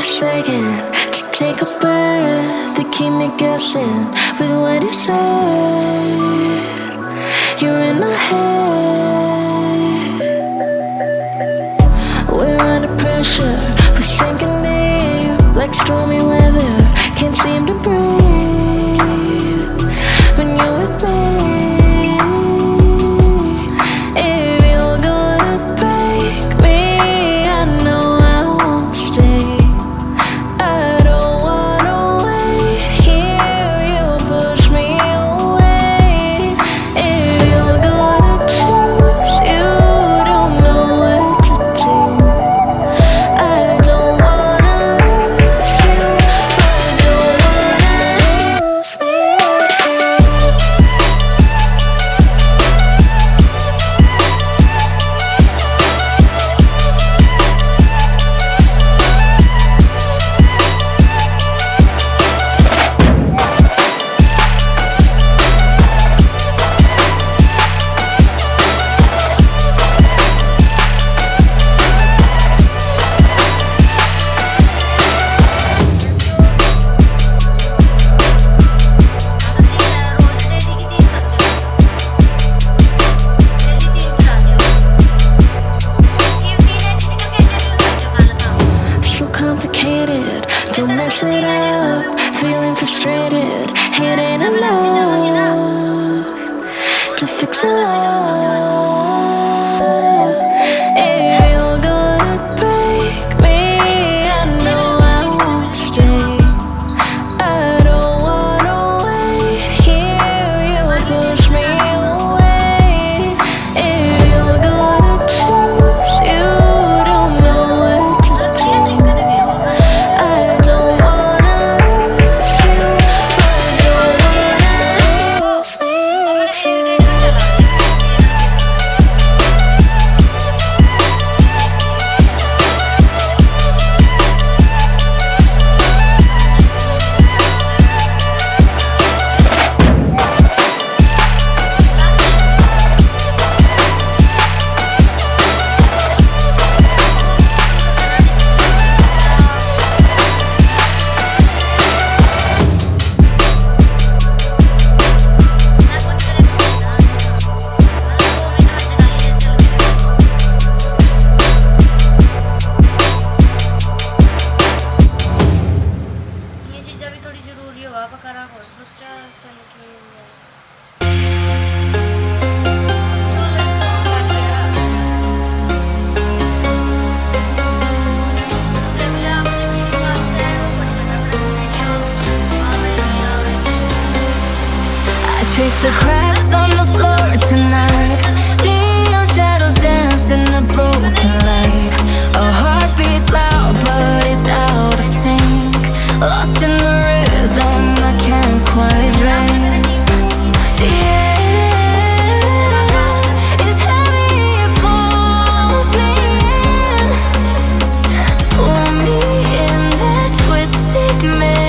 a second to take a breath, to keep me guessing with what you said. You're in my head. We're under pressure, we're sinking deep like stormy weather. Can't seem to breathe when you're with me. Don't mess it up, feeling frustrated. It ain't enough to fix it up. If you're gonna break me, I know I won't stay. I don't wanna wait here, you push me away. If you're gonna choose, you don't know what to do. Trace the cracks on the floor tonight. Neon shadows dance in the broken light. A heart beats loud but it's out of sync. Lost in the rhythm I can't quite drink. The air is heavy, it pulls me in. Pull me in that twisted mess.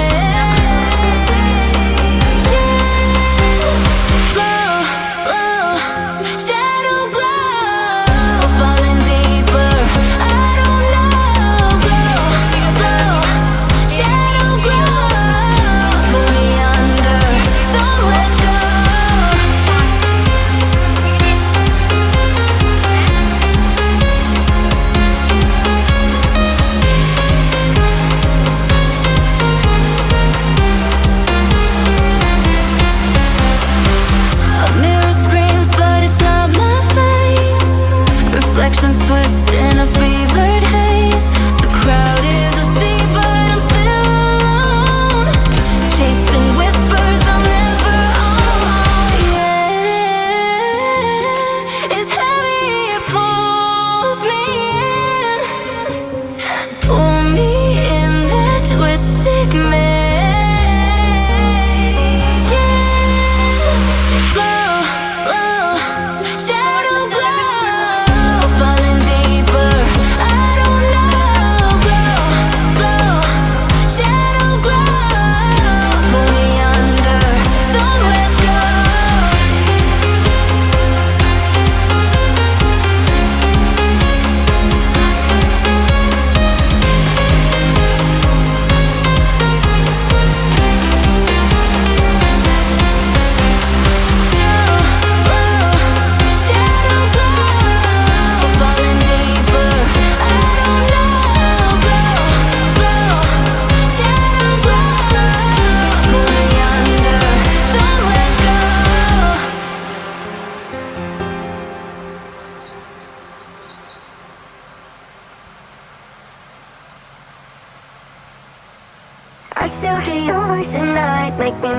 I still hear your voice at night. Make me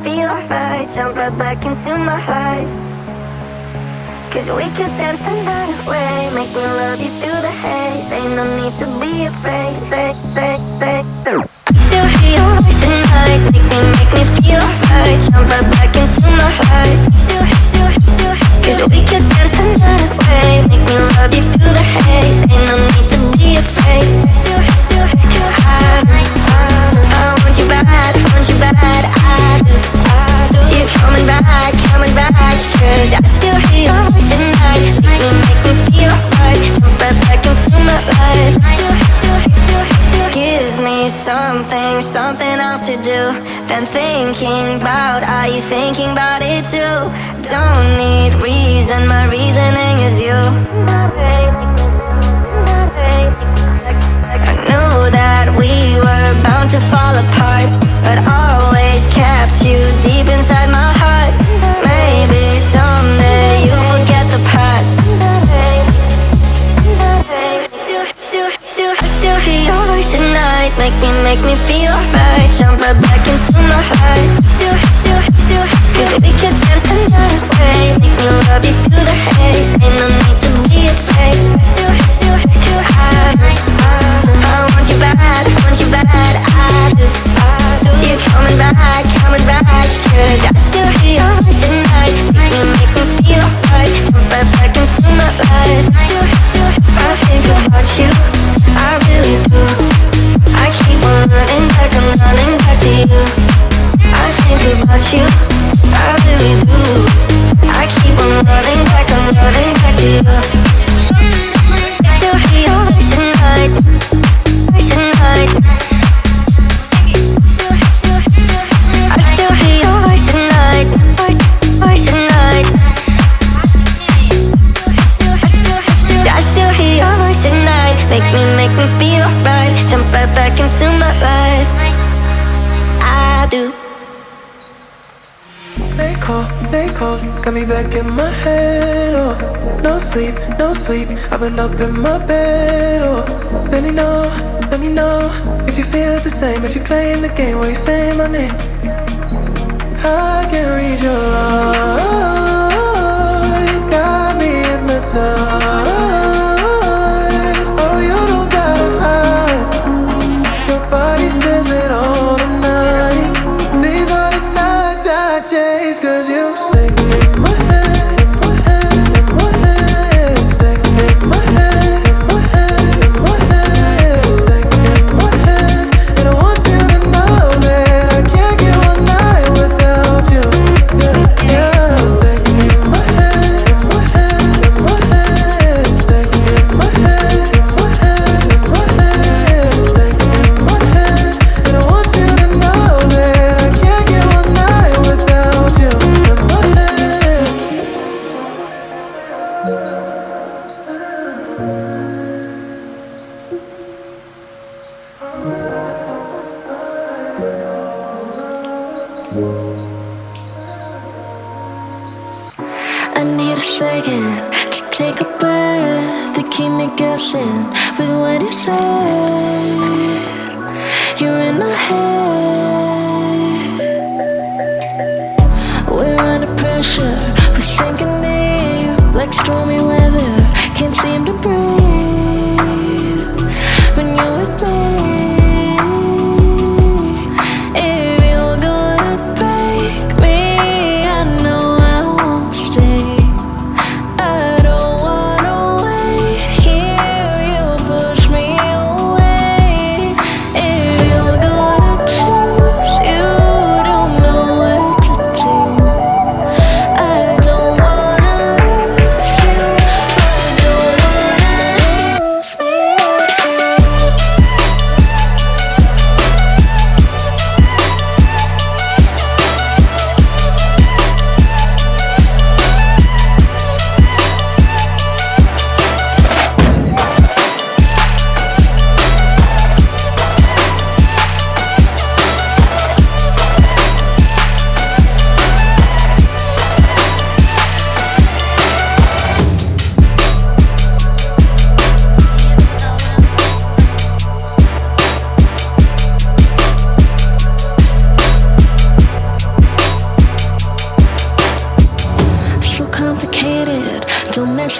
feel alright. Jump right back into my life. Cause we could dance the night away. Make me love you through the haze. Ain't no need to be afraid. I still hear your voice at night. Make me feel alright. Jump right back into my life. Cause we could dance the night away. Make me love you through the haze. Ain't no need to be afraid. I want you bad, I do. You coming back, cause I still hear your voice at night. Make me feel right. Jump right back into my life. Give me something else to do than thinking about. Are you thinking about it too? Don't need reason, my reasoning is you. I knew that we were bound to fall apart, but always kept you deep inside my heart. Maybe someday you'll forget the past. I still hear your voice at night. Make me feel alright. Jump right back into my life. Cause we could dance the night away. Make me love you through the haze. Ain't no need to be afraid. I want you bad, I do. You coming back, cause I still hear your voice at night. Make me feel alright. Jump right back into my life. I think about you, I really do. I keep on running back, I'm running back to you. I think about you, I really do. I keep on running back, I'm running back to you. Still hear your voice at night. I still hear your voice at night. I still hear your voice at night. Make me feel right. Jump right back into my life. I do. They called, got me back in my head. Oh, no sleep. I've been up in my bed. Oh, let me know if you feel it the same. If you're playing the game where you saying my name. I can read your eyes, got me hypnotized. Oh, you don't gotta hide. Your body says it all tonight. These are the nights I chase, cause you stay in my head. I need a second to take a breath, to keep me guessing with what you said. You're in my head. We're under pressure, we're sinking deep like stormy weather. Can't seem to breathe when you're with me. If you're gonna break me, I know I won't stay. I don't wanna wait here, you push me away. If you're gonna choose, you don't know what to do. I don't wanna lose you, but I don't wanna lose me.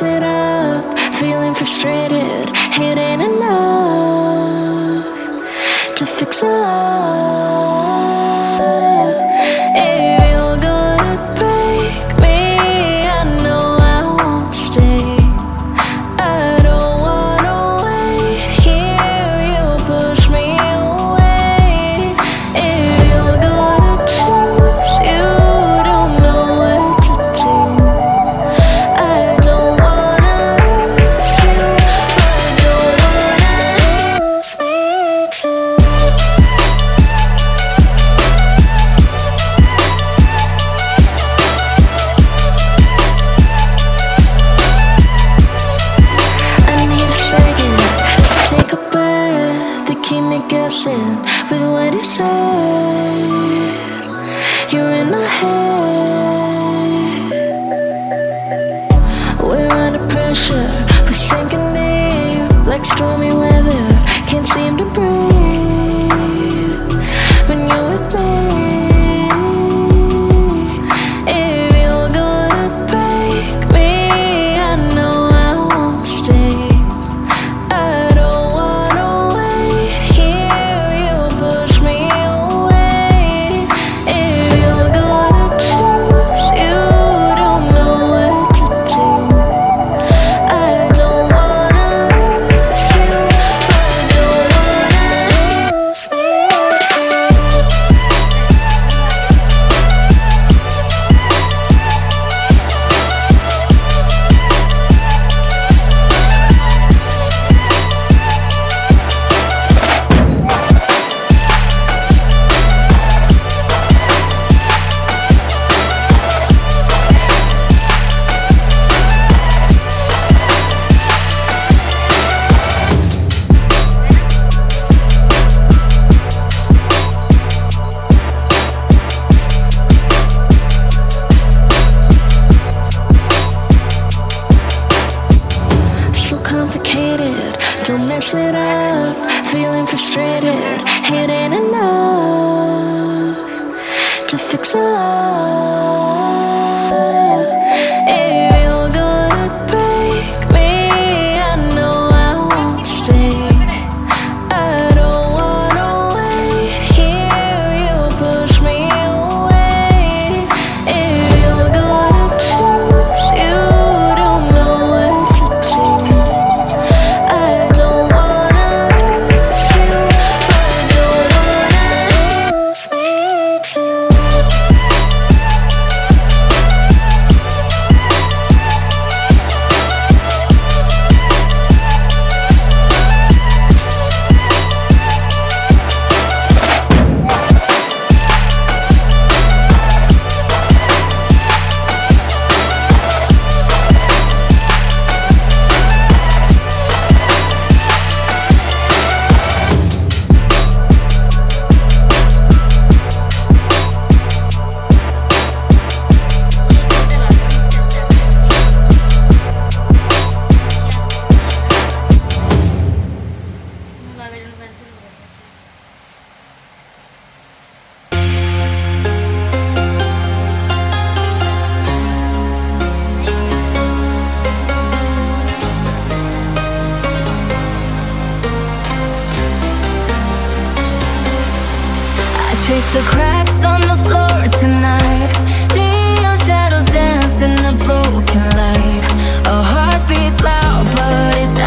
mess it up, feeling frustrated. It ain't enough to fix a love. If you're gonna break me, I know I won't stay. I don't wanna wait here, you push me away. If you're gonna choose, you don't know what to do. I don't wanna lose you, but don't wanna lose me too. I need a second to take a breath, to keep me guessing with what you said. You're in my head. We're under pressure, we're sinking deep like stormy weather. Can't seem to breathe when you're with me. If you're gonna break me, I know I won't stay. I don't wanna wait here, you push me away. If you're gonna choose, you don't know what to do. I don't wanna lose you, but don't wanna lose me too. So complicated, don't mess it up, feeling frustrated. It ain't enough to fix a love. If you're gonna break me, I know I won't stay. I don't wanna wait here, you push me away. If you're gonna choose, you don't know what to do. I don't wanna lose you, but don't wanna lose me too. Trace the cracks on the floor tonight. Neon shadows dance in the broken light. A heart beats loud, but it's